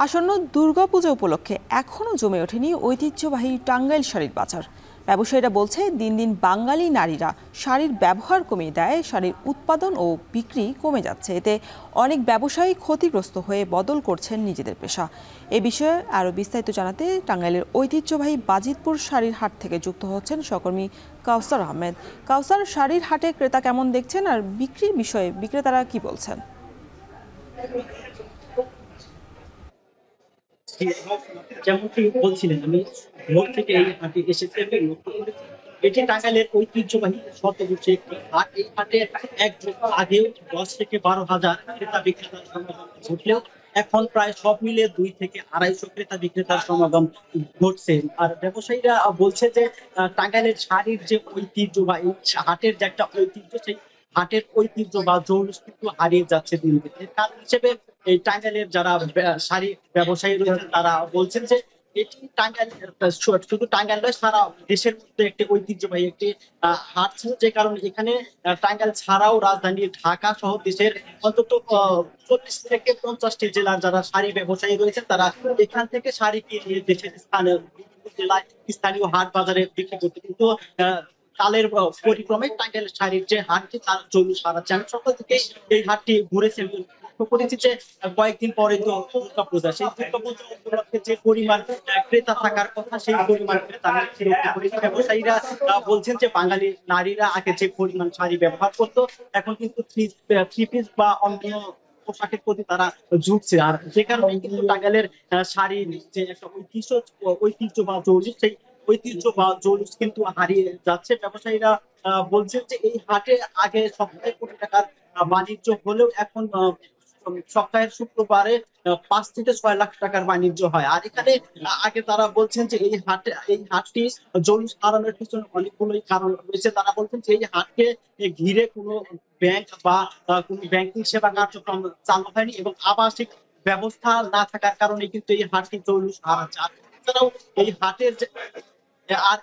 আসন্ন দুর্গাপূজা উপলক্ষে এখনও জমে ওঠেনি ঐতিহ্যবাহী টাঙ্গাইল শাড়ির বাজার। ব্যবসায়ীরা বলছে দিন দিন বাঙালি নারীরা শাড়ির ব্যবহার কমিয়ে দেয়, শাড়ির উৎপাদন ও বিক্রি কমে যাচ্ছে। এতে অনেক ব্যবসায়ী ক্ষতিগ্রস্ত হয়ে বদল করছেন নিজেদের পেশা। এ বিষয়ে আরও বিস্তারিত জানাতে টাঙ্গাইলের ঐতিহ্যবাহী বাজিতপুর শাড়ির হাট থেকে যুক্ত হচ্ছেন সহকর্মী কাউসার আহমেদ। কাউসার, শাড়ির হাটে ক্রেতা কেমন দেখছেন আর বিক্রির বিষয়ে বিক্রেতারা কি বলছেন? যেমনটি বলছিলেন, আমি ভোর থেকে এই হাটে এসেছি এবং লক্ষ্য করেছি এটি টাঙ্গাইলের ঐতিহ্যবাহী শতবর্ষী একটি হাট। এই হাটে এক যুগ আগেও 10 থেকে 12 হাজার ক্রেতা বিক্রেতার সমাগম ঘটলেও এখন প্রায় সব মিলে 2 থেকে 250 ক্রেতা বিক্রেতার সমাগম ঘটছে। আর ব্যবসায়ীরা বলছে যে টাঙ্গাইলের শাড়ির যে ঐতিহ্য বা এই হাটের যে একটা ঐতিহ্য, সেই হাটের ঐতিহ্য বা জৌলুস কিন্তু হারিয়ে যাচ্ছে দিন দিন। এর কারণ হিসেবে এই টাঙ্গাইলের যারা শাড়ি ব্যবসায়ী রয়েছেন তারা বলছেন যে এটি টাঙ্গাইল শুধু টাঙ্গাইল নয়, সারা দেশের মধ্যে একটি ঐতিহ্যবাহী একটি হাট ছিল, যে কারণে এখানে টাঙ্গাইল ছাড়াও রাজধানী ঢাকা সহ দেশের অন্তত 40 থেকে 50টি জেলার যারা শাড়ি ব্যবসায়ী রয়েছেন তারা এখান থেকে শাড়ি কিনে দেশের স্থানীয় বিভিন্ন জেলায় স্থানীয় হাট বাজারে বিক্রি করতে, কিন্তু কালের পরিক্রমে টাঙ্গাইল শাড়ির যে হাটটি তার জন্য সারাচ্ছে। আমি সকাল থেকে এই হাটটি ঘুরেছি, লক্ষ্য করেছি যে কয়েকদিন পরে তো দুর্গাপূজা, সেই দুর্গাপূজা উপলক্ষে যে পরিমাণ ক্রেতা থাকার কথা সেই পরিমাণ ক্রেতা আমি লক্ষ্য করেছি। ব্যবসায়ীরা বলছেন যে বাঙালি নারীরা আগে যে পরিমাণ শাড়ি ব্যবহার করতো এখন কিন্তু থ্রি পিস বা অন্য পোশাকের প্রতি তারা ঝুঁকছে। আর যে কারণে কিন্তু টাঙ্গাইলের শাড়ির যে একটা ঐতিহ্য বা জৌলুস, সেই ঐতিহ্য বা জৌলুস কিন্তু হারিয়ে যাচ্ছে। ব্যবসায়ীরা বলছেন যে এই হাটে আগে সপ্তাহে কোটি টাকার বাণিজ্য হলেও এখন সপ্তাহের শুক্রবারে 5 থেকে 6 লাখ টাকার বাণিজ্য হয়। আর এখানে আগে তারা বলছেন যে এই হাটটি জৌলুস হারানোর পিছনে অনেকগুলোই কারণ রয়েছে। তারা বলছেন যে এই হাটকে ঘিরে কোনো ব্যাংক বা কোনো ব্যাংকিং সেবা কার্যক্রম চালু হয়নি এবং আবাসিক ব্যবস্থা না থাকার কারণে কিন্তু এই হাটটি জৌলুস হারাচ্ছে। আর এছাড়াও এই হাটের যে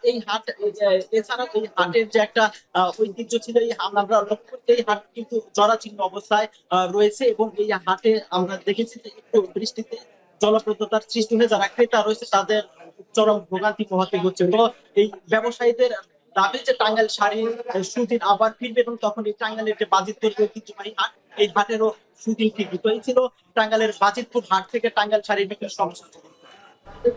এই হাট এছাড়াও এই হাটের যে একটা ঐতিহ্য ছিল, এই আমরা লক্ষ্য করতে এই হাট কিন্তু জরাজীর্ণ অবস্থায় রয়েছে এবং এই হাটে আমরা দেখেছি যে একটু বৃষ্টিতে জলপ্রদতার সৃষ্টি হয়ে যারা ক্রেতা রয়েছে তাদের চরম ভোগান্তি পোহাতে হচ্ছে। তো এই ব্যবসায়ীদের দাবি যে টাঙ্গাইল শাড়ির সুদিন আবার ফিরবে এবং তখন এই টাঙ্গাইলের যে বাজিতপুর ঐতিহ্যবাহী হাট, এই হাটেরও সুদিন ফিরবে। তো এই ছিল টাঙ্গাইলের বাজিতপুর হাট থেকে টাঙ্গাইল শাড়ির বিক্রি সমস্যা।